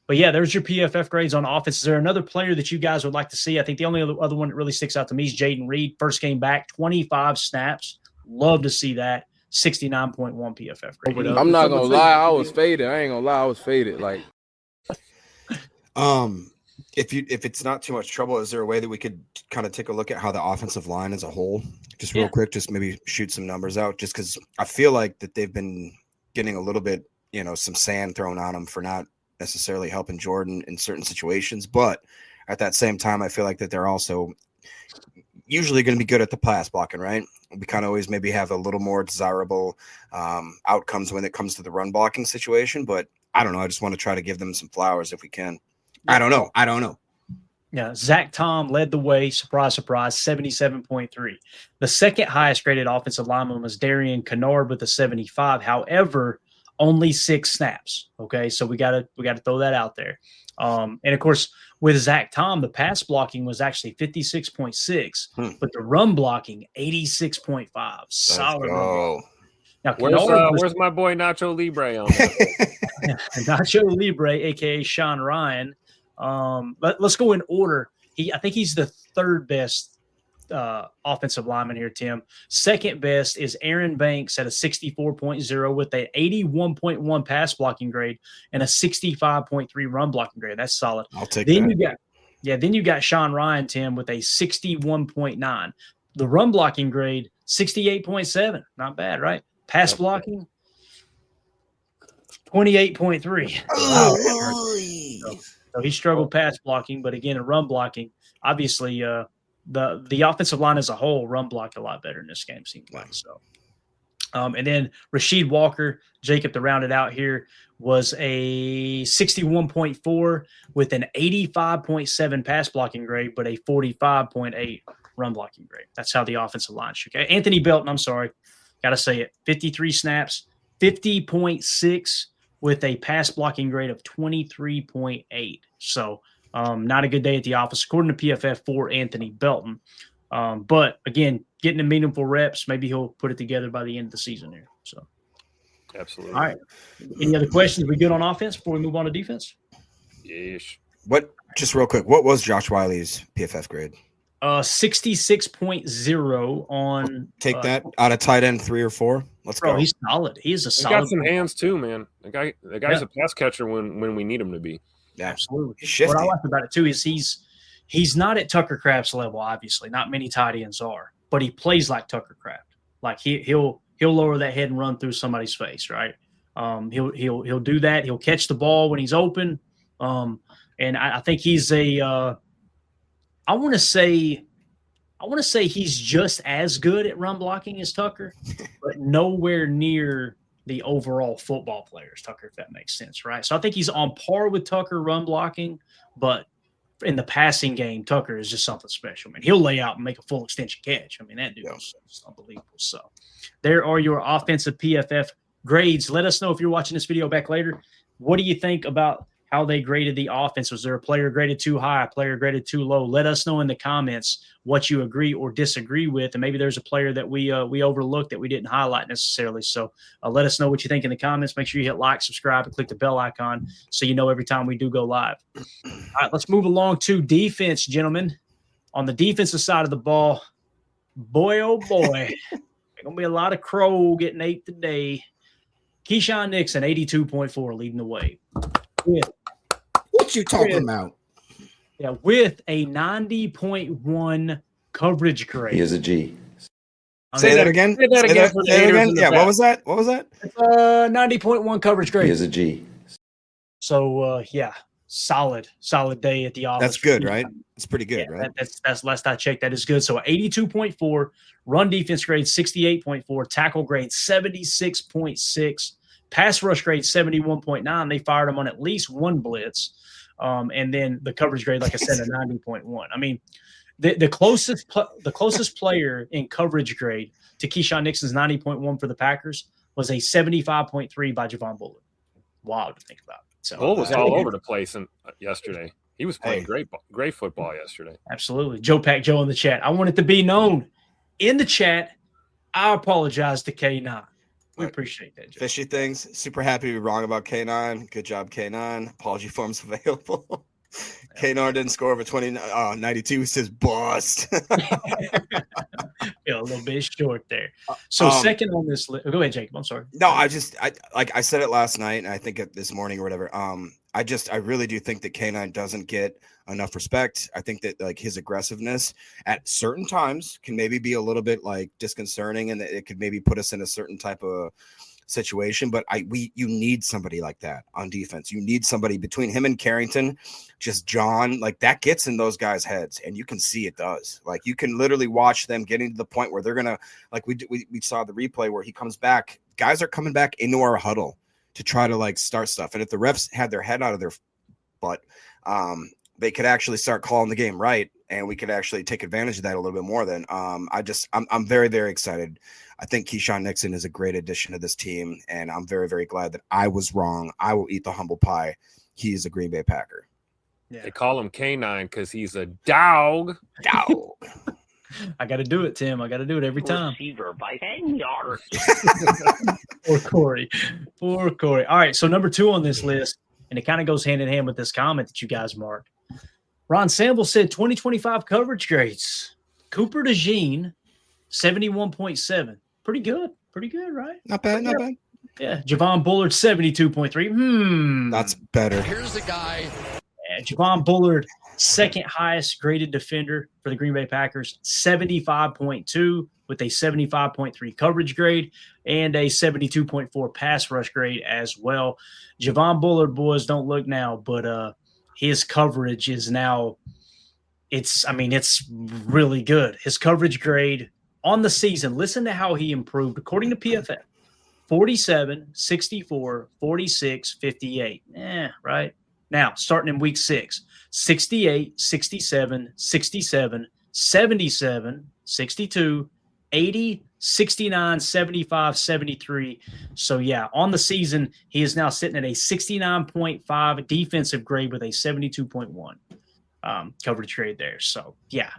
But yeah, there's your PFF grades on offense. Is there another player that you guys would like to see? I think the only other one that really sticks out to me is Jaden Reed. First game back, 25 snaps. Love to see that. 69.1 PFF grade. I'm not gonna lie, I was faded. I ain't gonna lie, I was faded. Like, if it's not too much trouble, is there a way that we could kind of take a look at how the offensive line as a whole, just real quick, just maybe shoot some numbers out, just because I feel like that they've been getting a little bit, some sand thrown on them for not necessarily helping Jordan in certain situations, but at that same time, I feel like that they're also usually going to be good at the pass blocking, right? We kind of always maybe have a little more desirable outcomes when it comes to the run blocking situation, but I don't know. I just want to try to give them some flowers if we can. I don't know. Yeah, Zach Tom led the way. Surprise, surprise, 77.3. The second highest graded offensive lineman was Darian Kennard with a 75. However, only 6 snaps. Okay, so we gotta throw that out there. And of course, with Zach Tom, the pass blocking was actually 56.6, but the run blocking 86.5. Solid. Now, where's my boy Nacho Libre on that? Nacho Libre, aka Sean Ryan. Let's go in order. I think he's the third best offensive lineman here, Tim. Second best is Aaron Banks at a 64.0 with an 81.1 pass blocking grade and a 65.3 run blocking grade. That's solid. I'll take that. Then you got Sean Ryan, Tim, with a 61.9. The run blocking grade, 68.7. Not bad, right? Pass blocking, 28.3. So he struggled pass blocking, but again, in run blocking, obviously the offensive line as a whole run blocked a lot better in this game, seems like. So, and then Rasheed Walker, Jacob, to round it out here, was a 61.4 with an 85.7 pass blocking grade, but a 45.8 run blocking grade. That's how the offensive line shook. Okay? Anthony Belton, I'm sorry, got to say it, 53 snaps, 50.6 with a pass blocking grade of 23.8. So not a good day at the office, according to PFF, for Anthony Belton. But again, getting the meaningful reps, maybe he'll put it together by the end of the season here. So, absolutely. All right. Any other questions? We good on offense before we move on to defense? Yes. Just real quick, what was Josh Wiley's PFF grade? 66.0 on. Take that out of tight end 3 or 4. Let's go. He's solid. He is a solid. He got some hands too, man. The guy's a pass catcher when we need him to be. Yeah, absolutely. What I like about it too is he's not at Tucker Kraft's level. Obviously, not many tight ends are, but he plays like Tucker Kraft. Like he'll lower that head and run through somebody's face, right? He'll do that. He'll catch the ball when he's open. And I think he's a. I want to say he's just as good at run blocking as Tucker, but nowhere near the overall football players, Tucker, if that makes sense, right? So I think he's on par with Tucker run blocking, but in the passing game, Tucker is just something special. Man, he'll lay out and make a full extension catch. I mean, that dude is unbelievable. So there are your offensive PFF grades. Let us know if you're watching this video back later. What do you think about how they graded the offense? Was there a player graded too high, a player graded too low? Let us know in the comments what you agree or disagree with, and maybe there's a player that we overlooked that we didn't highlight necessarily. So let us know what you think in the comments. Make sure you hit like, subscribe, and click the bell icon so you know every time we do go live. All right, let's move along to defense, gentlemen. On the defensive side of the ball, boy, oh boy, there's going to be a lot of crow getting ate today. Keyshawn Nixon, 82.4, leading the way. What you talking about? Yeah, with a 90.1 coverage grade. He is a G. Say that again. Say that again. Yeah, what was that? 90.1 coverage grade. He is a G. So, solid day at the office. That's good, right? It's pretty good, right? That's last I checked. That is good. So 82.4, run defense grade 68.4, tackle grade 76.6, pass rush grade 71.9. They fired him on at least one blitz. And then the coverage grade, like I said, a 90.1. I mean, the closest player in coverage grade to Keyshawn Nixon's 90.1 for the Packers was a 75.3 by Javon Bullard. Wow to think about. So Bull was all over the place yesterday. He was playing great football yesterday. Absolutely. Joe Pack Joe in the chat. I want it to be known in the chat. I apologize to K9. We appreciate that, Joe. Fishy things. Super happy to be wrong about K9. Good job, K9. Apology forms available. K9 didn't score over 92. He says bust. Feel a little bit short there. So second on this list. Go ahead, Jacob. I'm sorry. No, I said it last night, and I think this morning or whatever. I really do think that K9 doesn't get enough respect. I think that like his aggressiveness at certain times can maybe be a little bit like disconcerting, and that it could maybe put us in a certain type of situation. But you need somebody like that on defense. You need somebody between him and Carrington, just John, like that gets in those guys' heads, and you can see it does. Like you can literally watch them getting to the point where they're gonna, like we saw the replay where he comes back. Guys are coming back into our huddle to try to like start stuff, and if the refs had their head out of their butt, they could actually start calling the game right, and we could actually take advantage of that a little bit more. Then I'm very, very excited. I think Keyshawn Nixon is a great addition to this team, and I'm very, very glad that I was wrong. I will eat the humble pie. He is a Green Bay Packer. Yeah. They call him K9 because he's a dog. I got to do it, Tim. I got to do it every time. Receiver by 10 yards. Poor Corey. Poor Corey. All right, so number 2 on this list, and it kind of goes hand in hand with this comment that you guys marked. Ron Sample said 2025 coverage grades. Cooper DeJean, 71.7. Pretty good, right? Not bad. Yeah, Javon Bullard, 72.3. That's better. Here's the guy. Yeah, Javon Bullard, second highest graded defender for the Green Bay Packers, 75.2 with a 75.3 coverage grade and a 72.4 pass rush grade as well. Javon Bullard, boys, don't look now, but his coverage is now it's really good. His coverage grade on the season, listen to how he improved according to PFF. 47, 64, 46, 58. Right? Now, starting in week 6, 68, 67, 67, 77, 62, 80, 69, 75, 73. So, yeah, on the season, he is now sitting at a 69.5 defensive grade with a 72.1 coverage grade there. So, yeah,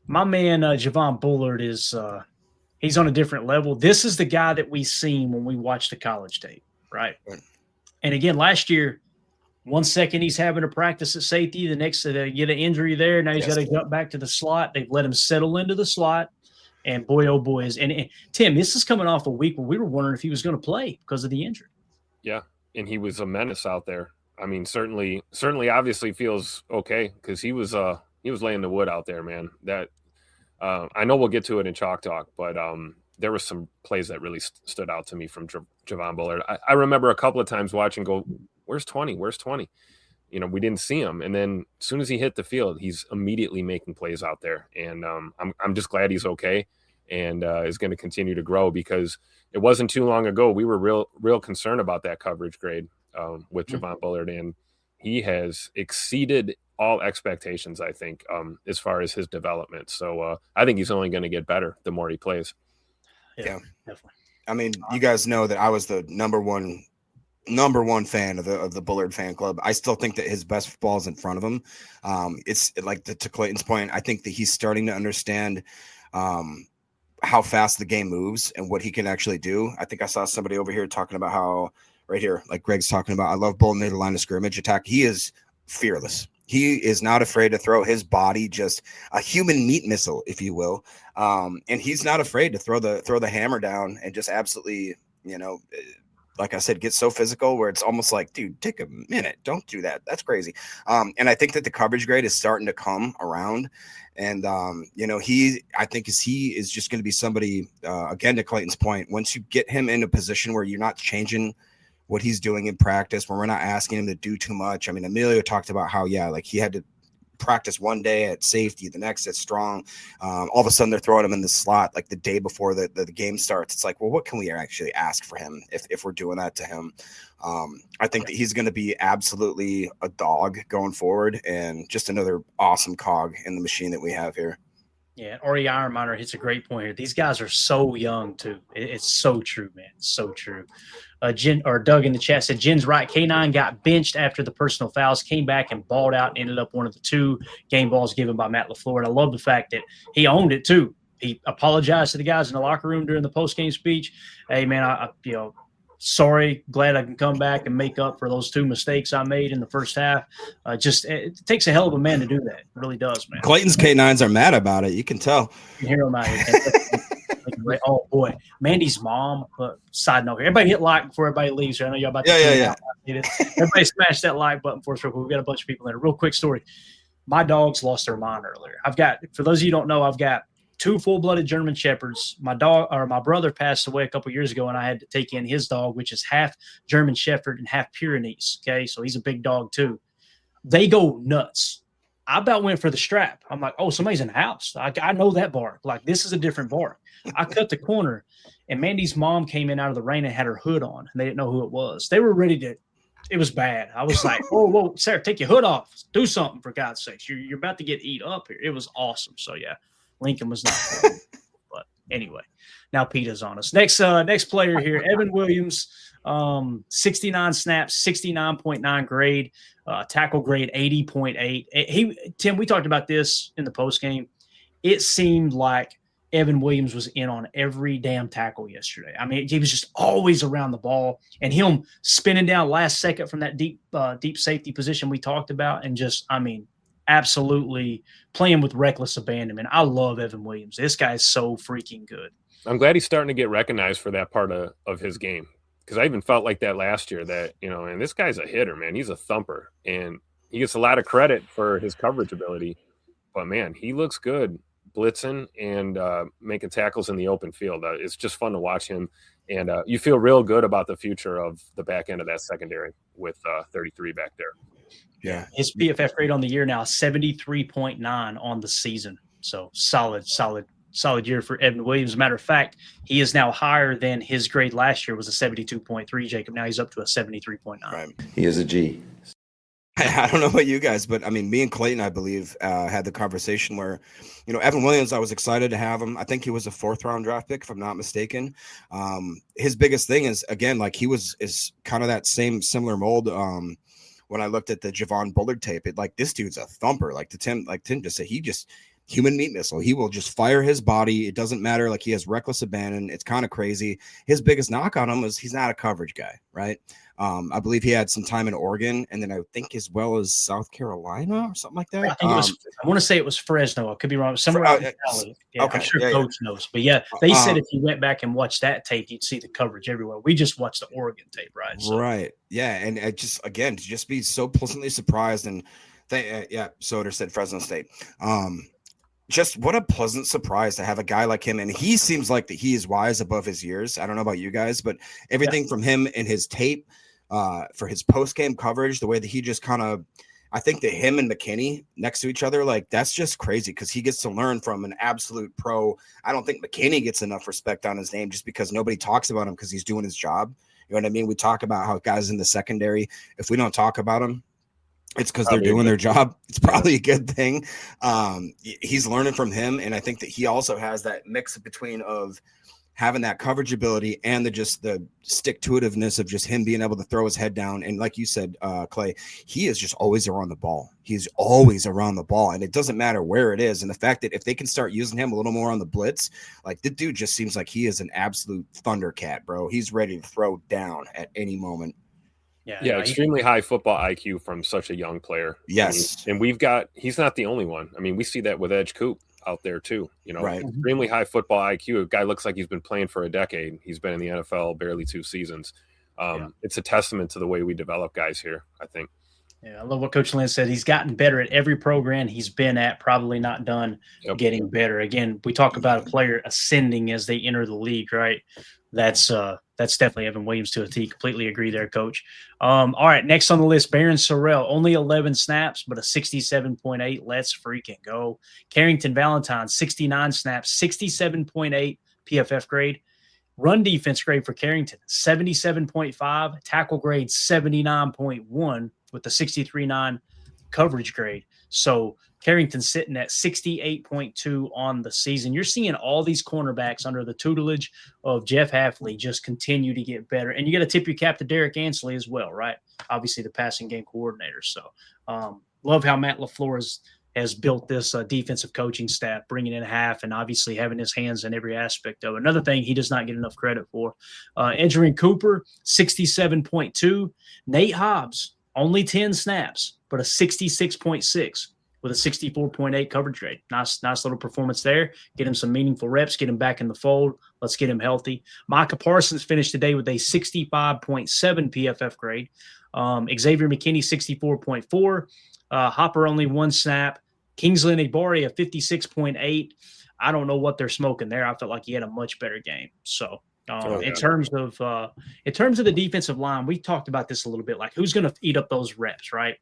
my man Javon Bullard is he's on a different level. This is the guy that we seen when we watched the college tape, right? And, again, last year, 1 second he's having to practice at safety, the next get an injury there. Now he's got to jump back to the slot. They've let him settle into the slot. And boy, oh boy, and Tim, this is coming off a week where we were wondering if he was going to play because of the injury. Yeah, and he was a menace out there. I mean, certainly, obviously feels okay because he was laying the wood out there, man. That I know we'll get to it in Chalk Talk, but there were some plays that really stood out to me from Javon Bullard. I remember a couple of times watching, go, where's 20? Where's 20? You know, we didn't see him. And then as soon as he hit the field, he's immediately making plays out there. And I'm just glad he's okay and is going to continue to grow because it wasn't too long ago. We were real concerned about that coverage grade with Javon Bullard. And he has exceeded all expectations, I think, as far as his development. So I think he's only going to get better the more he plays. Yeah, definitely. I mean, you guys know that I was the number one fan of the Bullard fan club. I still think that his best football is in front of him. It's like to Clayton's point. I think that he's starting to understand how fast the game moves and what he can actually do. I think I saw somebody over here talking about how right here, like Greg's talking about, I love Bull near the line of scrimmage attack. He is fearless. He is not afraid to throw his body, just a human meat missile, if you will. And he's not afraid to throw the hammer down and just absolutely, like I said, get so physical where it's almost like, dude, take a minute. Don't do that. That's crazy. And I think that the coverage grade is starting to come around. And, I think he is just going to be somebody, again, to Clayton's point, once you get him in a position where you're not changing what he's doing in practice, where we're not asking him to do too much. I mean, Emilio talked about how, like he had to practice one day at safety, the next at strong. All of a sudden they're throwing him in the slot like the day before the game starts. It's like, well, what can we actually ask for him if we're doing that to him? I think that he's going to be absolutely a dog going forward and just another awesome cog in the machine that we have here. Yeah, Ari Ironminer hits a great point here. These guys are so young, too. It's so true, man. It's so true. Doug in the chat said, Jen's right. K9 got benched after the personal fouls, came back and balled out, and ended up one of the 2 game balls given by Matt LaFleur. And I love the fact that he owned it, too. He apologized to the guys in the locker room during the post-game speech. Hey, man, I sorry, glad I can come back and make up for those 2 mistakes I made in the first half. It takes a hell of a man to do that. It really does, man. Clayton's K9s are mad about it. You can tell. You hear him out here. Oh, boy. Mandy's mom, side note here. Everybody hit like before everybody leaves here. I know y'all about to Yeah. Everybody smash that like button for us. We've got a bunch of people in a real quick story. My dogs lost their mind earlier. For those of you who don't know, I've got 2 full-blooded German Shepherds. My brother passed away a couple years ago, and I had to take in his dog, which is half German Shepherd and half Pyrenees. Okay, so he's a big dog too. They go nuts. I about went for the strap. I'm like, oh, somebody's in the house. I know that bark. Like, this is a different bark. I cut the corner, and Mandy's mom came in out of the rain and had her hood on, and they didn't know who it was. They were ready to. It was bad. I was like, whoa, Sarah, take your hood off. Do something, for God's sakes. You're about to get eat up here. It was awesome. So, yeah, Lincoln was not fun. But anyway, now PETA's on us. Next player here, Evan Williams, 69 snaps, 69.9 grade, tackle grade 80.8. Tim, we talked about this in the postgame. It seemed like Evan Williams was in on every damn tackle yesterday. I mean, he was just always around the ball, and him spinning down last second from that deep safety position we talked about, and just, I mean, absolutely playing with reckless abandonment. I love Evan Williams. This guy is so freaking good. I'm glad he's starting to get recognized for that part of his game, because I even felt like that last year that, and this guy's a hitter, man. He's a thumper, and he gets a lot of credit for his coverage ability. But, man, he looks good blitzing and making tackles in the open field. It's just fun to watch him, and you feel real good about the future of the back end of that secondary with 33 back there. Yeah. His PFF grade on the year now, 73.9 on the season. So solid year for Evan Williams. Matter of fact, he is now higher than his grade last year was a 72.3, Jacob. Now he's up to a 73.9. Right. He is a G. I don't know about you guys, but I mean, me and Clayton, I believe, had the conversation where, Evan Williams, I was excited to have him. I think he was a 4th-round draft pick, if I'm not mistaken. His biggest thing is, again, like is kind of that similar mold. When I looked at the Javon Bullard tape, this dude's a thumper. Like Tim just said, human meat missile. He will just fire his body. It doesn't matter. Like, he has reckless abandon. It's kind of crazy. His biggest knock on him is he's not a coverage guy, right? I believe he had some time in Oregon, and then I think as well as South Carolina or something like that. I think I want to say it was Fresno. I could be wrong. Somewhere out in Cali. Yeah, okay. I'm sure Coach knows. But yeah, they said if you went back and watched that tape, you'd see the coverage everywhere. We just watched the Oregon tape, right? So. Right. Yeah. And just, again, to just be so pleasantly surprised. And Soder said Fresno State. Just what a pleasant surprise to have a guy like him. And he seems like that he is wise above his years. I don't know about you guys, but everything from him and his tape, for his post-game coverage, the way that he just kind of, I think that him and McKinney next to each other, like, that's just crazy because he gets to learn from an absolute pro. I don't think McKinney gets enough respect on his name just because nobody talks about him because he's doing his job. You know what I mean? We talk about how guys in the secondary, if we don't talk about them, it's because they're doing their job. It's probably a good thing. He's learning from him, and I think that he also has that mix between of having that coverage ability and the stick-to-itiveness of just him being able to throw his head down. And like you said, Clay, he is just always around the ball. He's always around the ball, and it doesn't matter where it is. And the fact that if they can start using him a little more on the blitz, like, the dude just seems like he is an absolute thundercat, bro. He's ready to throw down at any moment. Yeah, extremely high football IQ from such a young player. Yes. And he's not the only one. I mean, we see that with Edge Coop out there too, right. Extremely high football IQ. A guy looks like he's been playing for a decade. He's been in the NFL barely 2 seasons. It's a testament to the way we develop guys here, I think. Yeah, I love what Coach Lynn said. He's gotten better at every program he's been at, probably not done getting better. Again, we talk about a player ascending as they enter the league, right? That's definitely Evan Williams to a T. Completely agree there, Coach. All right, next on the list, Barron Sorrell. Only 11 snaps, but a 67.8. Let's freaking go. Carrington Valentine, 69 snaps, 67.8 PFF grade. Run defense grade for Carrington, 77.5. Tackle grade, 79.1 with the 63.9 coverage grade. So Carrington's sitting at 68.2 on the season. You're seeing all these cornerbacks under the tutelage of Jeff Hafley just continue to get better. And you got to tip your cap to Derek Ansley as well, right? Obviously the passing game coordinator. So love how Matt LaFleur has built this defensive coaching staff, bringing in half and obviously having his hands in every aspect of it. Another thing he does not get enough credit for. Edgerrin Cooper, 67.2. Nate Hobbs, only 10 snaps, but a 66.6 with a 64.8 coverage grade. Nice little performance there. Get him some meaningful reps, get him back in the fold. Let's get him healthy. Micah Parsons finished today with a 65.7 PFF grade. Xavier McKinney, 64.4. Hopper, only 1 snap. Kingsley Enagbare, a 56.8. I don't know what they're smoking there. I felt like he had a much better game. So in terms of the defensive line, we talked about this a little bit, like who's going to eat up those reps, right?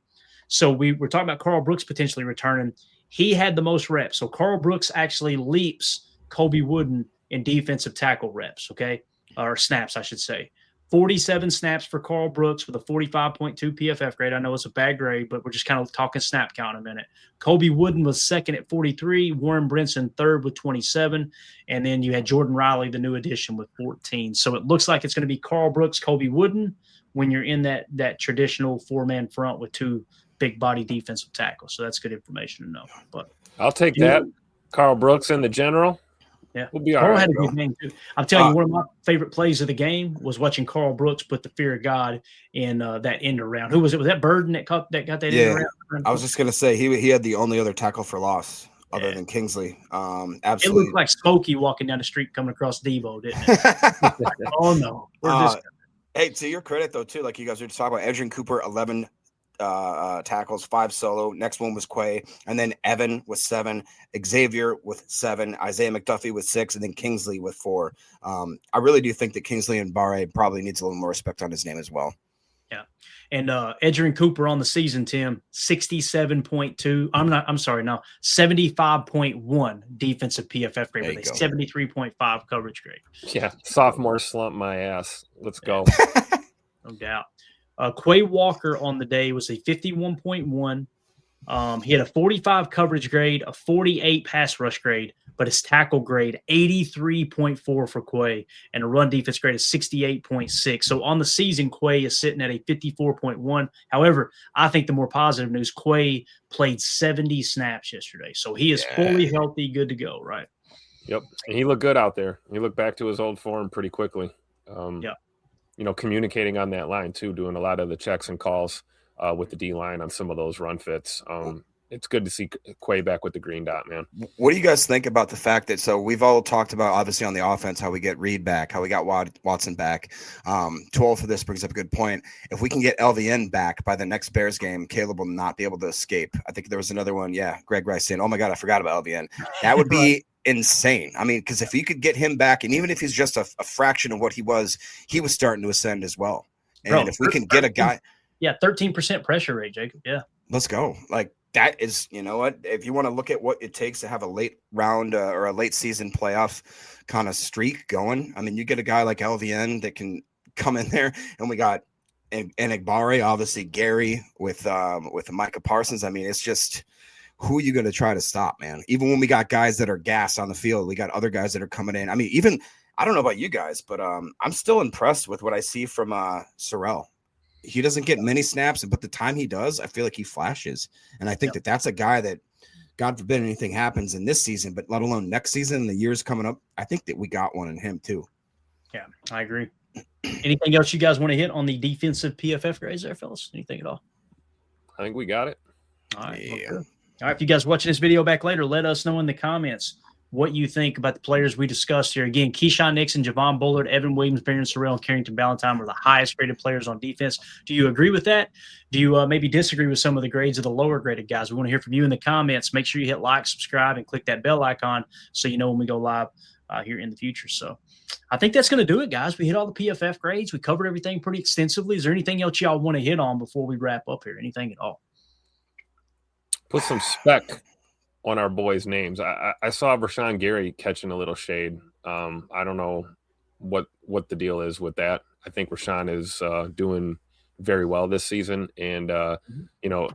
So we're talking about Carl Brooks potentially returning. He had the most reps. So Carl Brooks actually leaps Kobe Wooden in defensive tackle reps, okay? Or snaps, I should say. 47 snaps for Carl Brooks with a 45.2 PFF grade. I know it's a bad grade, but we're just kind of talking snap count a minute. Kobe Wooden was second at 43. Warren Brinson third with 27. And then you had Jordan Riley, the new addition, with 14. So it looks like it's going to be Carl Brooks, Kobe Wooden when you're in that traditional 4-man front with 2 big body defensive tackles. So that's good information to know. But I'll take that. Carl Brooks in the general. Yeah, we'll be all Carl right, had a bro. good game too. I'm telling you, one of my favorite plays of the game was watching Carl Brooks put the fear of God in that end around. Who was it? Was that Burden that got that end around? I was just gonna say he had the only other tackle for loss other than Kingsley. Absolutely, it looked like Smokey walking down the street coming across Devo, didn't it? Like, oh no, hey, to your credit though too, like you guys were just talking about, Edgerrin Cooper 11 tackles, 5 solo. Next one was Quay, and then Evan with 7, Xavier with 7, Isaiah McDuffie with 6, and then Kingsley with 4. I really do think that Kingsley and Barre probably needs a little more respect on his name as well. Yeah. And Edgerrin Cooper on the season, Tim, 67.2. 75.1 defensive PFF grade with a 73.5 coverage grade. Yeah, sophomore slump my ass. Let's go. No doubt. Quay Walker on the day was a 51.1. He had a 45 coverage grade, a 48 pass rush grade, but his tackle grade 83.4 for Quay, and a run defense grade of 68.6. So on the season, Quay is sitting at a 54.1. However, I think the more positive news, Quay played 70 snaps yesterday, so he is fully healthy, good to go, right? Yep, and he looked good out there. He looked back to his old form pretty quickly. Communicating on that line too, doing a lot of the checks and calls with the D line on some of those run fits. It's good to see Quay back with the green dot, man. What do you guys think about the fact that, so we've all talked about obviously on the offense, how we get Reed back, how we got Watson back. 12 for this brings up a good point. If we can get LVN back by the next Bears game, Caleb will not be able to escape. I think there was another one. Yeah. Greg Rice saying, oh my God, I forgot about LVN. That would be insane. I mean, because if you could get him back, and even if he's just a fraction of what he was starting to ascend as well. And if we can get a guy. Yeah. 13% pressure rate, Jacob. Yeah. Let's go. Like, that is, you know what, if you want to look at what it takes to have a late round or a late season playoff kind of streak going, I mean, you get a guy like LVN that can come in there, and we got Enagbare, obviously Gary with Micah Parsons. I mean, it's just, who are you going to try to stop, man? Even when we got guys that are gassed on the field, we got other guys that are coming in. I mean, even, I don't know about you guys, but I'm still impressed with what I see from Sorrell. He doesn't get many snaps, but the time he does, I feel like he flashes. And I think that that's a guy that, God forbid anything happens in this season, but let alone next season and the years coming up, I think that we got one in him too. Yeah, I agree. Anything else you guys want to hit on the defensive PFF grades there, fellas? Anything at all? I think we got it. All right. Yeah. All right. If you guys watching this video back later, let us know in the comments what you think about the players we discussed here. Again, Keyshawn Nixon, Javon Bullard, Evan Williams, Barron Sorrell, and Carrington Ballantyne were the highest graded players on defense. Do you agree with that? Do you maybe disagree with some of the grades of the lower graded guys? We want to hear from you in the comments. Make sure you hit like, subscribe, and click that bell icon so you know when we go live here in the future. So I think that's going to do it, guys. We hit all the PFF grades. We covered everything pretty extensively. Is there anything else y'all want to hit on before we wrap up here? Anything at all? Put some spec on our boys' names. I saw Rashawn Gary catching a little shade. I don't know what the deal is with that. I think Rashawn is doing very well this season, and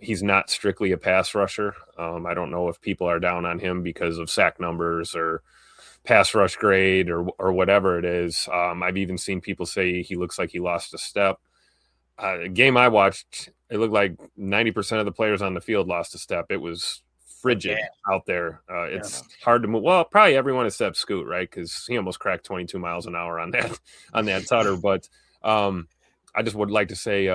he's not strictly a pass rusher. I don't know if people are down on him because of sack numbers or pass rush grade or whatever it is. I've even seen people say he looks like he lost a step. The game I watched, it looked like 90% of the players on the field lost a step. It was frigid out there. It's hard to move. Well, probably everyone except Scoot, right? Because he almost cracked 22 miles an hour on that tutter. But I just would like to say,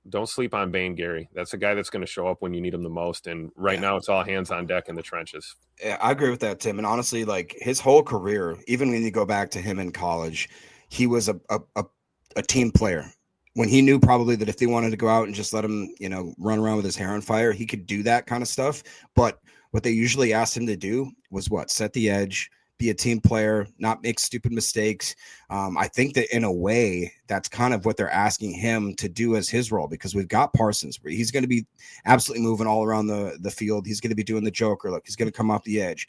don't sleep on Bane, Gary. That's a guy that's going to show up when you need him the most. And right now, it's all hands on deck in the trenches. Yeah, I agree with that, Tim. And honestly, like his whole career, even when you go back to him in college, he was a team player. When he knew probably that if they wanted to go out and just let him, run around with his hair on fire, he could do that kind of stuff. But what they usually asked him to do was set the edge, be a team player, not make stupid mistakes. I think that in a way, that's kind of what they're asking him to do as his role, because we've got Parsons where he's going to be absolutely moving all around the field. He's going to be doing the Joker look. He's going to come off the edge.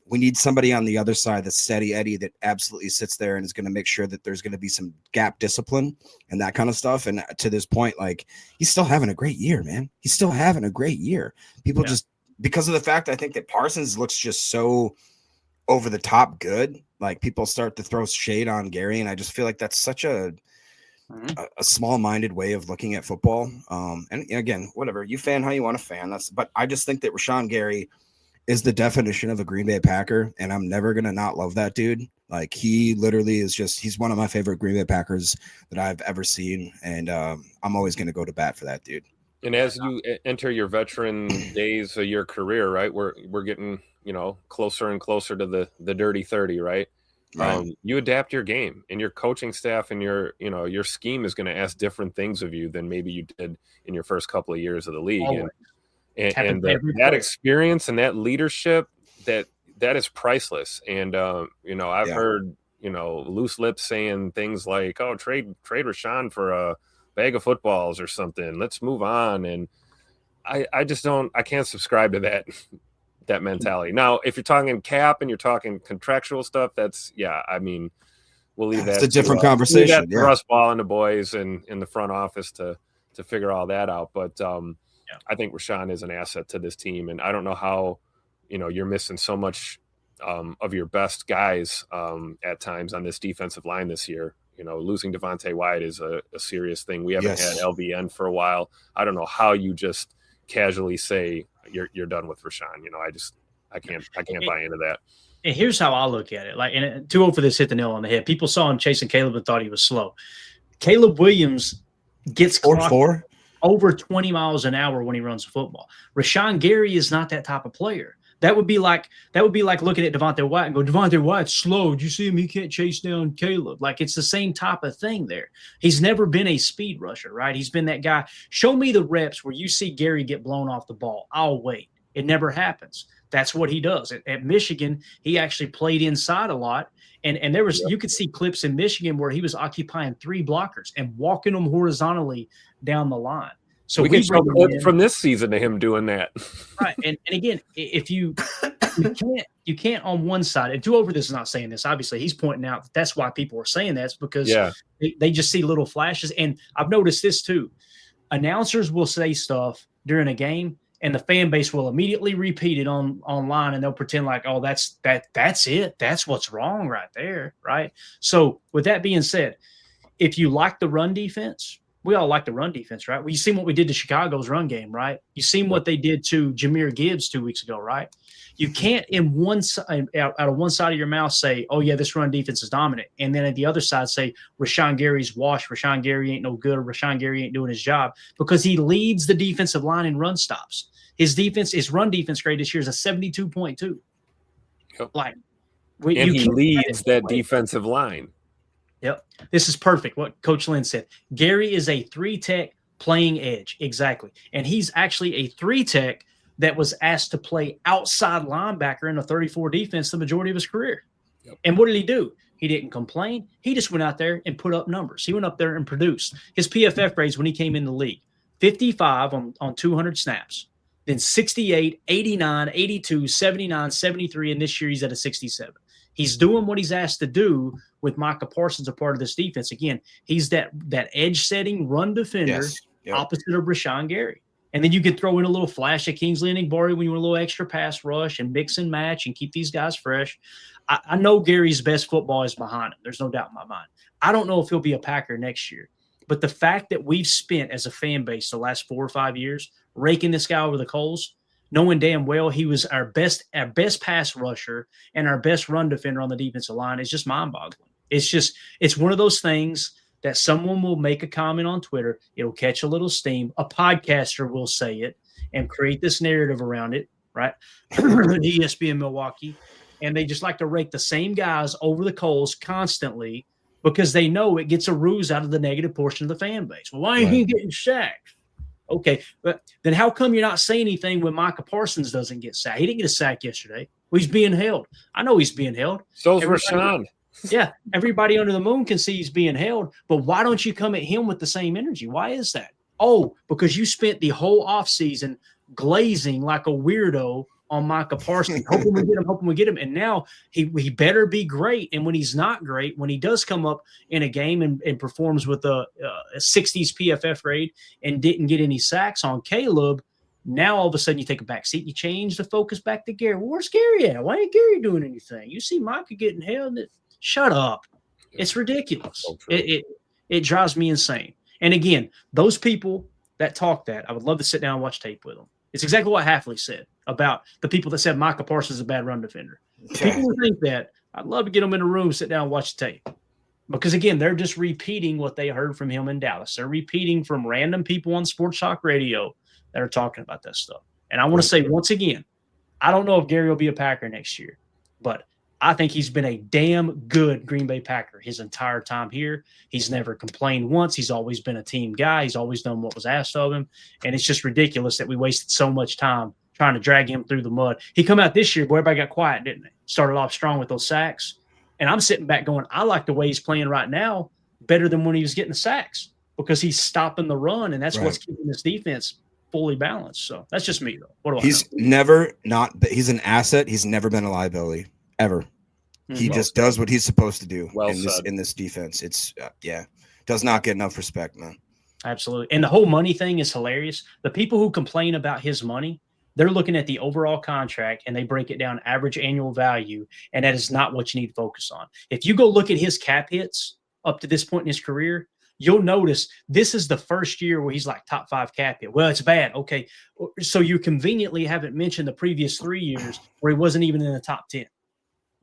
We need somebody on the other side, the steady Eddie, that absolutely sits there and is going to make sure that there's going to be some gap discipline and that kind of stuff. And to this point, like, he's still having a great year, man. He's still having a great year. People just, because of the fact, I think that Parsons looks just so over the top good, like people start to throw shade on Gary, and I just feel like that's such a small-minded way of looking at football. And again, whatever, you fan how you want to fan, but I just think that Rashawn Gary is the definition of a Green Bay Packer, and I'm never gonna not love that dude. Like, he literally is he's one of my favorite Green Bay Packers that I've ever seen, and I'm always gonna go to bat for that dude. And as you enter your veteran days of your career, right, we're getting closer and closer to the dirty 30, right? You adapt your game, and your coaching staff and your scheme is going to ask different things of you than maybe you did in your first couple of years of the league. And that experience and that leadership, that is priceless. And I've heard loose lips saying things like, "Oh, trade Rashawn for a bag of footballs or something. Let's move on." And I just I can't subscribe to that mentality. Now, if you're talking cap and you're talking contractual stuff, we'll leave that. It's a different conversation. For us Ball and the boys and in the front office to figure all that out. But I think Rashawn is an asset to this team, and I don't know how you're missing so much of your best guys at times on this defensive line this year. Losing Devontae Wyatt is a serious thing. We haven't had LVN for a while. I don't know how you just casually say you're done with Rashawn. I can't buy into that. And here's how I look at it. Like, and 2-0 for this hit the nail on the head. People saw him chasing Caleb and thought he was slow. Caleb Williams gets clocked over 20 miles an hour when he runs the football. Rashawn Gary is not that type of player. That would be like looking at Devontae Wyatt and go, Devontae Wyatt's slow. Did you see him? He can't chase down Caleb. Like, it's the same type of thing there. He's never been a speed rusher, right? He's been that guy. Show me the reps where you see Gary get blown off the ball. I'll wait. It never happens. That's what he does. At Michigan, he actually played inside a lot. And there was you could see clips in Michigan where he was occupying 3 blockers and walking them horizontally down the line. So we can show clip from this season to him doing that. Right. And again, if you can't on one side, and 2-0 this is not saying this, obviously he's pointing out that's why people are saying that. It's because they just see little flashes. And I've noticed this too. Announcers will say stuff during a game and the fan base will immediately repeat it online, and they'll pretend like, oh, that's it. That's what's wrong right there. Right. So with that being said, if you like the run defense, we all like the run defense, right? Well, you seen what we did to Chicago's run game, right? You seen what they did to Jahmyr Gibbs 2 weeks ago, right? You can't out of one side of your mouth say, oh, yeah, this run defense is dominant. And then at the other side say, Rashawn Gary's washed, Rashawn Gary ain't no good, or Rashawn Gary ain't doing his job, because he leads the defensive line in run stops. His run defense grade this year is a 72.2. Yep. Like, and he leads that defensive line. Yep. This is perfect. What Coach Lynn said. Gary is a 3-tech playing edge. Exactly. And he's actually a 3-tech that was asked to play outside linebacker in a 34 defense the majority of his career. Yep. And what did he do? He didn't complain. He just went out there and put up numbers. He went up there and produced. His PFF grades when he came in the league, 55 on 200 snaps, then 68, 89, 82, 79, 73, and this year he's at a 67. He's doing what he's asked to do with Micah Parsons, a part of this defense. Again, he's that edge-setting run defender opposite of Rashawn Gary. And then you could throw in a little flash of Kingsley Enagbari when you want a little extra pass rush and mix and match and keep these guys fresh. I know Gary's best football is behind him. There's no doubt in my mind. I don't know if he'll be a Packer next year. But the fact that we've spent as a fan base the last 4 or 5 years raking this guy over the coals, knowing damn well he was our best pass rusher and our best run defender on the defensive line is just mind-boggling. It's one of those things that someone will make a comment on Twitter. It'll catch a little steam. A podcaster will say it and create this narrative around it, right? ESPN Milwaukee. And they just like to rake the same guys over the coals constantly because they know it gets a ruse out of the negative portion of the fan base. Well, why ain't he getting sacked? Okay, but then how come you're not saying anything when Micah Parsons doesn't get sacked? He didn't get a sack yesterday. Well, he's being held. I know he's being held. So's Rashawn. Yeah, everybody under the moon can see he's being held, but why don't you come at him with the same energy? Why is that? Oh, because you spent the whole offseason glazing like a weirdo on Micah Parsons, hoping we get him. And now he better be great. And when he's not great, when he does come up in a game and performs with a 60s PFF grade and didn't get any sacks on Caleb, now all of a sudden you take a back seat. You change the focus back to Gary. Well, where's Gary at? Why ain't Gary doing anything? You see Micah getting held. Shut up. It's ridiculous. So it drives me insane. And again, those people that talk that, I would love to sit down and watch tape with them. It's exactly what Hafley said about the people that said Micah Parsons is a bad run defender. People who think that, I'd love to get them in a room, sit down and watch the tape. Because, again, they're just repeating what they heard from him in Dallas. They're repeating from random people on sports talk radio that are talking about that stuff. And I want to say once again, I don't know if Gary will be a Packer next year, but I think he's been a damn good Green Bay Packer his entire time here. He's never complained once. He's always been a team guy. He's always done what was asked of him. And it's just ridiculous that we wasted so much time trying to drag him through the mud. He come out this year, boy, everybody got quiet, didn't they? Started off strong with those sacks. And I'm sitting back going, I like the way he's playing right now better than when he was getting the sacks because he's stopping the run, and that's what's keeping this defense fully balanced. So that's just me, though. What do I know? He's an asset. He's never been a liability. Ever. He just does what he's supposed to do in this defense. It's does not get enough respect, man. Absolutely. And the whole money thing is hilarious. The people who complain about his money, they're looking at the overall contract and they break it down average annual value, and that is not what you need to focus on. If you go look at his cap hits up to this point in his career, you'll notice this is the first year where he's like top 5 cap hit. Well, it's bad. Okay. So you conveniently haven't mentioned the previous 3 years where he wasn't even in the top 10.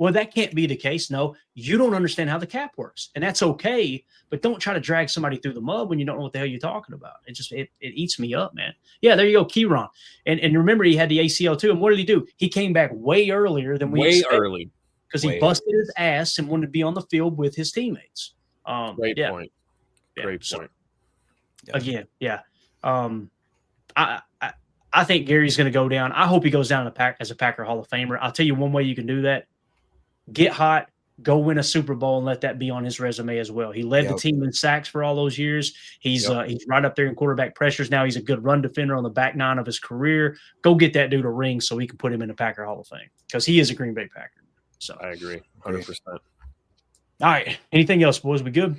Well, that can't be the case. No, you don't understand how the cap works, and that's okay. But don't try to drag somebody through the mud when you don't know what the hell you're talking about. It eats me up, man. Yeah, there you go, Kieran. And remember, he had the ACL too. And what did he do? He came back way earlier than we expected because he busted his ass and wanted to be on the field with his teammates. Great point. Again, yeah. I think Gary's going to go down. I hope he goes down as a Packer Hall of Famer. I'll tell you one way you can do that. Get hot, go win a Super Bowl, and let that be on his resume as well. He led the team in sacks for all those years. He's right up there in quarterback pressures. Now he's a good run defender on the back nine of his career. Go get that dude a ring so we can put him in the Packer Hall of Fame because he is a Green Bay Packer. So I agree, 100%. All right. Anything else, boys? We good?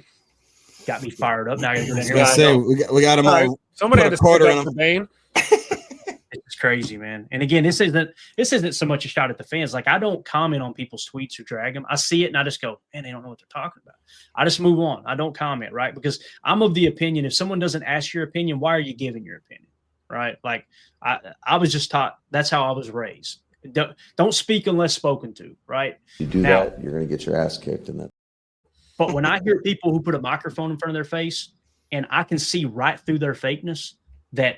Got me fired up. Now I got to go down here. We got him all. Somebody had to quarter on the Bane. It's crazy, man. And again, this isn't so much a shot at the fans. Like, I don't comment on people's tweets who drag them. I see it and I just go, man, they don't know what they're talking about. I just move on. I don't comment, right? Because I'm of the opinion, if someone doesn't ask your opinion, why are you giving your opinion, right? Like, I was just taught that's how I was raised. Don't speak unless spoken to, right? You do that, you're going to get your ass kicked in that. But when I hear people who put a microphone in front of their face and I can see right through their fakeness, that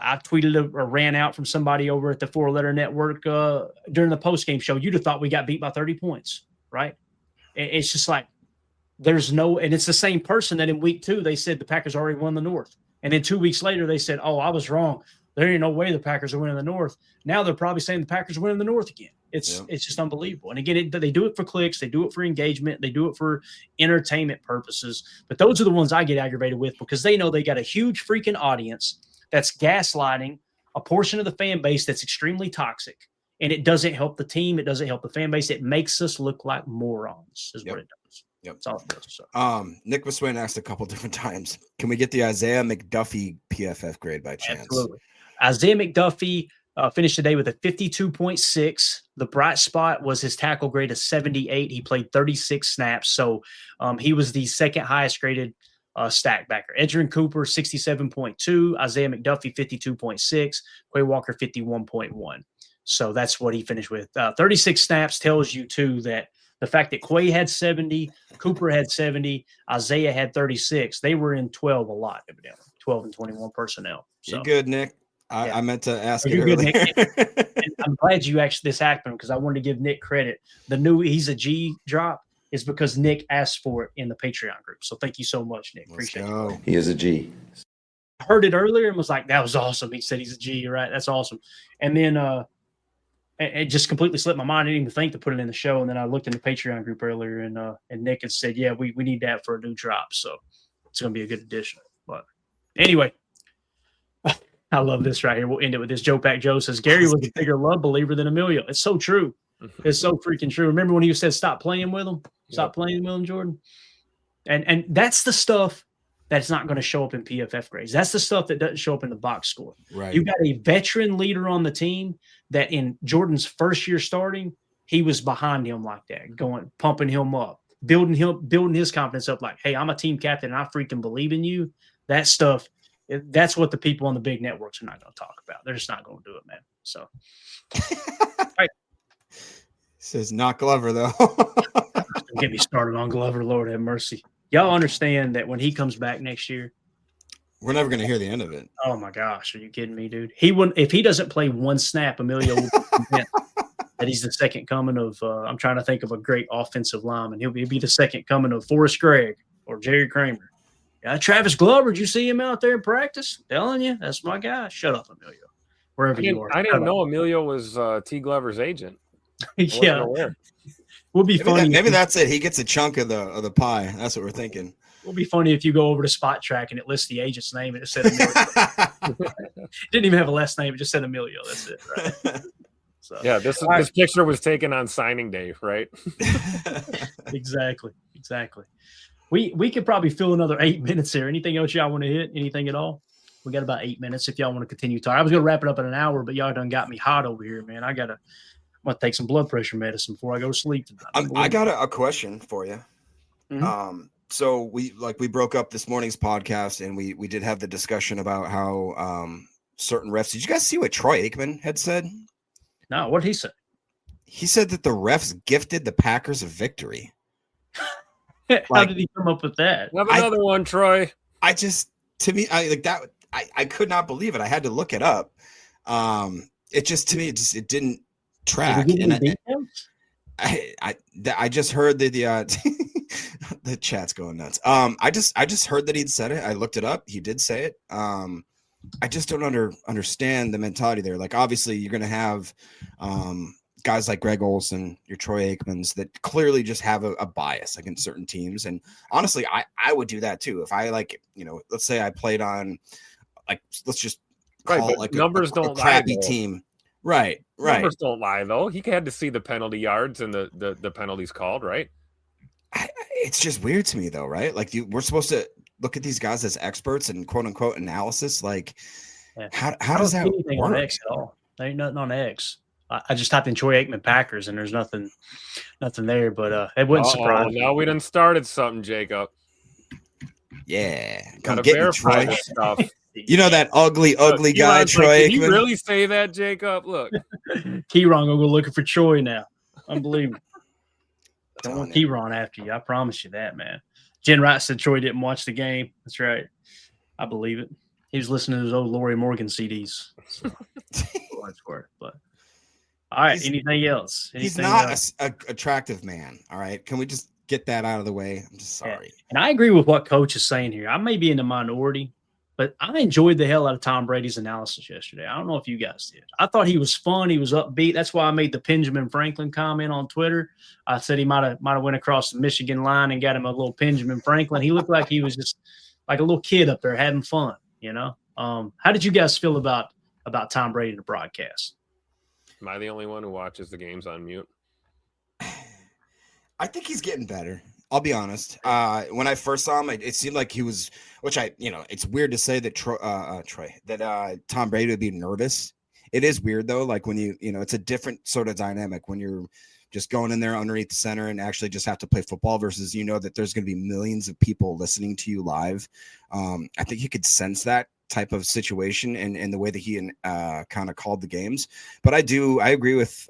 I tweeted or ran out from somebody over at the 4-Letter Network during the postgame show. You'd have thought we got beat by 30 points, right? It's just like there's no – and it's the same person that in week 2 they said the Packers already won the North. And then 2 weeks later they said, oh, I was wrong. There ain't no way the Packers are winning the North. Now they're probably saying the Packers are winning the North again. It's just unbelievable. And again, they do it for clicks. They do it for engagement. They do it for entertainment purposes. But those are the ones I get aggravated with because they know they got a huge freaking audience that's gaslighting a portion of the fan base that's extremely toxic. And it doesn't help the team. It doesn't help the fan base. It makes us look like morons is what it does. Yep. That's all it does. So. Nick Vaswin asked a couple different times, can we get the Isaiah McDuffie PFF grade by chance? Absolutely. Isaiah McDuffie finished today with a 52.6. The bright spot was his tackle grade of 78. He played 36 snaps. So he was the second highest graded stack backer. Edgerrin Cooper, 67.2. Isaiah McDuffie, 52.6. Quay Walker, 51.1. So that's what he finished with. 36 snaps tells you, too, that the fact that Quay had 70, Cooper had 70, Isaiah had 36, they were in 12 a lot, evidently. 12 and 21 personnel. So, you're good, Nick. I meant to ask you good, earlier. Nick. I'm glad you actually this happened because I wanted to give Nick credit. The new he's a G drop is because Nick asked for it in the Patreon group. So thank you so much, Nick. Appreciate it. He is a G. I heard it earlier and was like, that was awesome. He said he's a G, right? That's awesome. And then it just completely slipped my mind. I didn't even think to put it in the show. And then I looked in the Patreon group earlier and Nick had said, yeah, we need that for a new drop. So it's going to be a good addition. But anyway, I love this right here. We'll end it with this. Joe Pack Joe says, Gary was a bigger love believer than Emilio. It's so true. It's so freaking true. Remember when you said stop playing with him? Stop playing with him, Jordan? And that's the stuff that's not going to show up in PFF grades. That's the stuff that doesn't show up in the box score. Right. You got a veteran leader on the team that in Jordan's first year starting, he was behind him like that, going, pumping him up, building his confidence up like, hey, I'm a team captain and I freaking believe in you. That stuff, that's what the people on the big networks are not going to talk about. They're just not going to do it, man. So, all right. Says not Glover, though. Don't get me started on Glover. Lord have mercy. Y'all understand that when he comes back next year, we're never going to hear the end of it. Oh my gosh, are you kidding me, dude? He wouldn't if he doesn't play one snap. Emilio will be convinced that he's the second coming of. I'm trying to think of a great offensive lineman. He'll be the second coming of Forrest Gregg or Jerry Kramer. Yeah, Travis Glover. Did you see him out there in practice? Telling you, that's my guy. Shut up, Emilio. Wherever you are. I didn't know Emilio was T. Glover's agent. Yeah. Would be funny. Maybe that's it. He gets a chunk of the pie. That's what we're thinking. It would be funny if you go over to Spot Track and it lists the agent's name and it said Emilio. Didn't even have a last name. It just said Emilio. That's it, right? So, yeah, this picture was taken on signing day, right? Exactly. We could probably fill another 8 minutes here. Anything else y'all want to hit? Anything at all? We got about 8 minutes if y'all want to continue talking. I was going to wrap it up in an hour, but y'all done got me hot over here, man. I'm going to take some blood pressure medicine before I go to sleep tonight. I got a question for you. Mm-hmm. So we broke up this morning's podcast and we did have the discussion about how certain refs. Did you guys see what Troy Aikman had said? No, what did he say? He said that the refs gifted the Packers a victory. How did he come up with that? Have another one, Troy. I could not believe it. I had to look it up. It didn't track. And I just heard that the chat's going nuts. I just heard that he'd said it. I looked it up. He did say it. I just don't understand the mentality there. Like, obviously you're going to have guys like Greg Olson, your Troy Aikmans that clearly just have a bias against certain teams. And honestly, I would do that too. If I let's say I played on let's just call it like numbers a don't crappy lie, team. Right. Numbers don't lie though. He had to see the penalty yards and the penalties called, right? It's just weird to me though, right? Like we're supposed to look at these guys as experts and quote unquote analysis. Like, how does that work? On X at all? There ain't nothing on X. I just typed in Troy Aikman Packers and there's nothing there. But it wouldn't surprise me. Now we done started something, Jacob. Yeah, come get me, Troy. Stuff. You know that ugly guy, Troy. Did you really say that, Jacob? Look, Keyron gonna go looking for Troy now. Unbelievable. Don't want Keyron after you. I promise you that, man. Jen Wright said Troy didn't watch the game. That's right. I believe it. He was listening to those old Lori Morgan CDs. So, but all right. Anything else? He's not an attractive man. All right. Can we just get that out of the way? I'm just sorry. Yeah. And I agree with what Coach is saying here. I may be in the minority, but I enjoyed the hell out of Tom Brady's analysis yesterday. I don't know if you guys did. I thought he was fun. He was upbeat. That's why I made the Benjamin Franklin comment on Twitter. I said he might have went across the Michigan line and got him a little Benjamin Franklin. He looked like he was just like a little kid up there having fun, you know? How did you guys feel about Tom Brady in the broadcast? Am I the only one who watches the games on mute? I think he's getting better. I'll be honest. When I first saw him, it seemed like he was, which it's weird to say that Tom Brady would be nervous. It is weird though. Like when it's a different sort of dynamic when you're just going in there underneath the center and actually just have to play football versus that there's going to be millions of people listening to you live. I think he could sense that type of situation and the way that he kind of called the games. But I agree with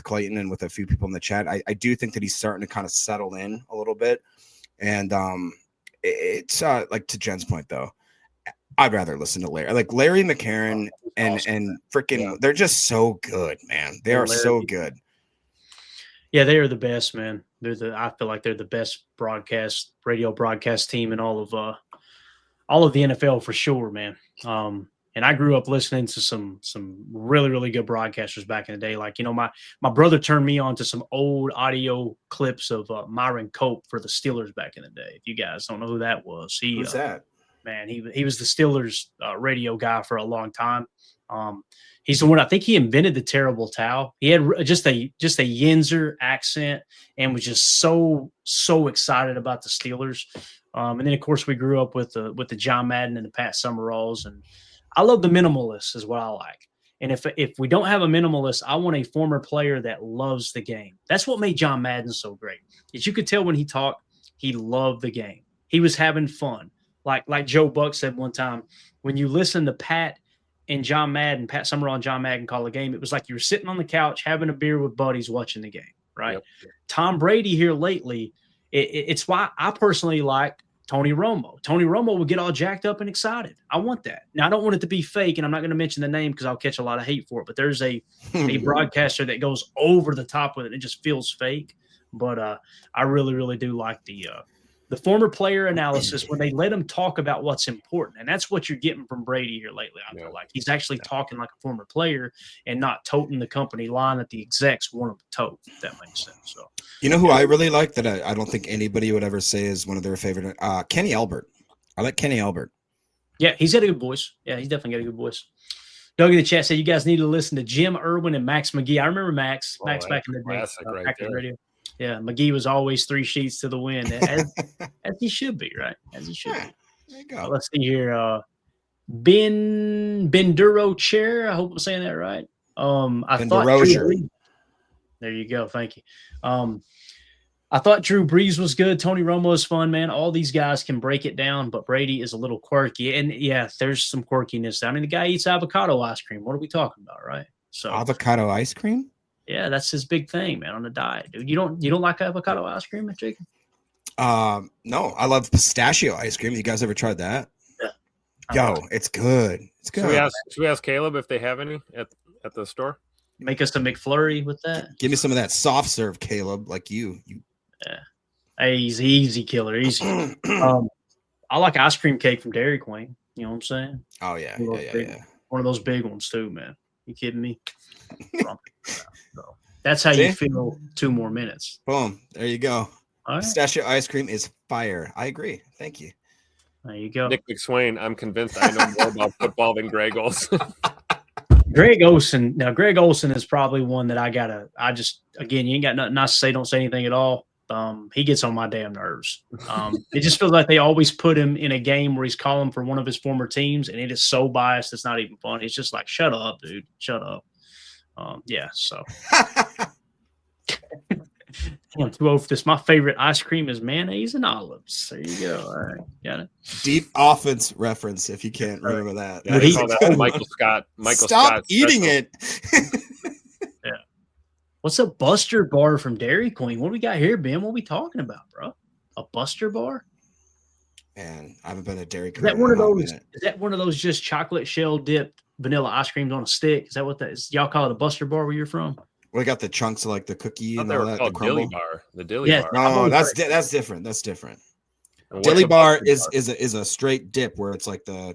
Clayton and with a few people in the chat. I do think that he's starting to kind of settle in a little bit. And it's like to Jen's point though, I'd rather listen to Larry. Like Larry McCarron and freaking they're just so good, man. They are so good. Yeah, they are the best, man. I feel like they're the best radio broadcast team in all of the NFL for sure, man. And I grew up listening to some really, really good broadcasters back in the day. Like, my brother turned me on to some old audio clips of Myron Cope for the Steelers back in the day. If you guys don't know who that was, who's that? Man, he was the Steelers radio guy for a long time. He's the one, I think he invented the terrible towel. He had just a Yinzer accent and was just so excited about the Steelers. And then of course we grew up with the John Madden and the Pat Summeralls, and I love the minimalist is what I like. And if we don't have a minimalist, I want a former player that loves the game. That's what made John Madden so great. Is you could tell when he talked, he loved the game. He was having fun. Like Joe Buck said one time, when you listen to Pat Summerall and John Madden call a game, it was like you were sitting on the couch having a beer with buddies watching the game, right? Yep. Tom Brady here lately, it's why I personally like Tony Romo. Tony Romo would get all jacked up and excited. I want that. Now, I don't want it to be fake, and I'm not going to mention the name because I'll catch a lot of hate for it, but there's a broadcaster that goes over the top with it. It just feels fake. But I really, really do like the former player analysis when they let him talk about what's important. And that's what you're getting from Brady here lately. I feel like he's actually talking like a former player and not toting the company line that the execs want him to tote, if that makes sense. So, who I really like that I don't think anybody would ever say is one of their favorite, Kenny Albert. I like Kenny Albert. Yeah, he's got a good voice. Yeah, he's definitely got a good voice. Doug in the chat said you guys need to listen to Jim Irwin and Max McGee. I remember Max back in the day. Right back in the radio. Yeah, McGee was always 3 sheets to the wind, as he should be, right? As he should be. There you go. Let's see here. Benduro Chair. I hope I'm saying that right. I thought there you go. Thank you. I thought Drew Brees was good. Tony Romo is fun, man. All these guys can break it down, but Brady is a little quirky. And yeah, there's some quirkiness. I mean, the guy eats avocado ice cream. What are we talking about, right? So avocado ice cream? Yeah, that's his big thing, man, on the diet, dude. You don't like avocado ice cream, Jacob? No, I love pistachio ice cream. You guys ever tried that? Yeah. It's good. It's good. Should we ask Caleb if they have any at the store? Make us a McFlurry with that. Give me some of that soft serve, Caleb, like you. Yeah. Hey, he's easy killer, easy. I like ice cream cake from Dairy Queen. You know what I'm saying? Oh yeah, One of those big ones too, man. You kidding me? So that's how you feel 2 more minutes. Boom. There you go. All right. Pistachio ice cream is fire. I agree. Thank you. There you go. Nick McSwain, I'm convinced I know more about football than Greg Olson. Greg Olson. Now, Greg Olson is probably one that again, you ain't got nothing nice to say. Don't say anything at all. He gets on my damn nerves. It just feels like they always put him in a game where he's calling for one of his former teams, and it is so biased. It's not even fun. It's just like, shut up, dude. Shut up. So I'm too old for this. My favorite ice cream is mayonnaise and olives. There you go. All right, got it. Deep offense reference, if you can't remember that. Yeah, they call that Michael Scott. Stop Scott eating special. it. Yeah. What's a Buster bar from Dairy Queen? What do we got here, Ben? What are we talking about, bro? A Buster bar? Man, I haven't been to Dairy Queen. Is that one of those? Is that one of those just chocolate shell dipped vanilla ice creams on a stick? Is that what that is? Y'all call it a Buster bar where you're from? We got the chunks of like the cookie and they all were that. called The crumble. Dilly Bar. The Dilly Bar. No, that's different. That's different. Dilly Bar is a straight dip where it's like the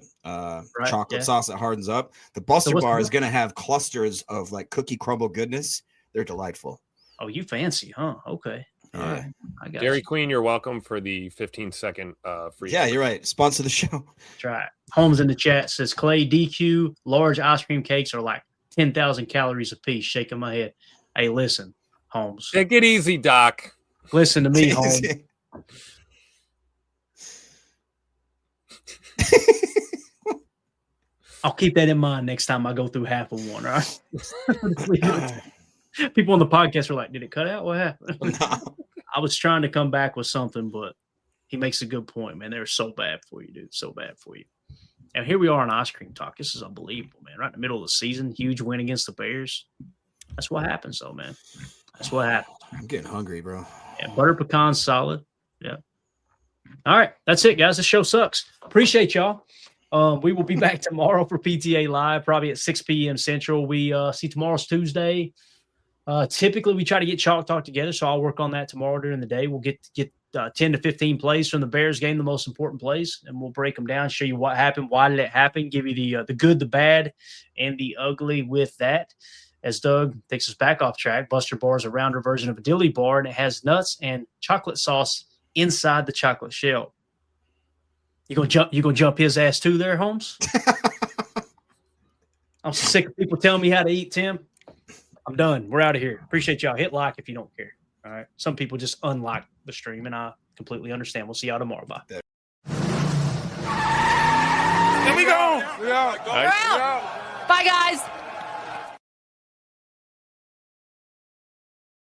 chocolate sauce that hardens up. The Buster Bar is going to have clusters of like cookie crumble goodness. They're delightful. Oh, you fancy, huh? Okay. All right. I got Dairy you. Queen, you're welcome for the 15-second free. Yeah, you're right. Sponsor the show. Try it. Holmes in the chat says, Clay, DQ, large ice cream cakes are like 10,000 calories a piece. Shaking my head. Hey, listen, Holmes. Take it easy, Doc. Listen to me, Holmes. I'll keep that in mind next time I go through half of one, all right? People on the podcast were like, "Did it cut out? What happened?" No. I was trying to come back with something, but he makes a good point, man. They're so bad for you, dude. So bad for you. And here we are on Ice Cream Talk. This is unbelievable, man. Right in the middle of the season, huge win against the Bears. That's what happens, though, man. That's what happens. I'm getting hungry, bro. Yeah, butter pecan solid. Yeah. All right. That's it, guys. The show sucks. Appreciate y'all. We will be back tomorrow for PTA Live, probably at 6 p.m. Central. We see tomorrow's Tuesday. Typically, we try to get Chalk Talk together, so I'll work on that tomorrow during the day. We'll get 10 to 15 plays from the Bears game, the most important plays, and we'll break them down, show you what happened, why did it happen, give you the good, the bad, and the ugly with that. As Doug takes us back off track, Buster Bar is a rounder version of a dilly bar, and it has nuts and chocolate sauce inside the chocolate shell. You gonna jump his ass too there, Holmes? I'm sick of people telling me how to eat, Tim. I'm done. We're out of here. Appreciate y'all. Hit like if you don't care. All right. Some people just unlike the stream, and I completely understand. We'll see y'all tomorrow. Bye. There we go. Yeah. Bye, guys.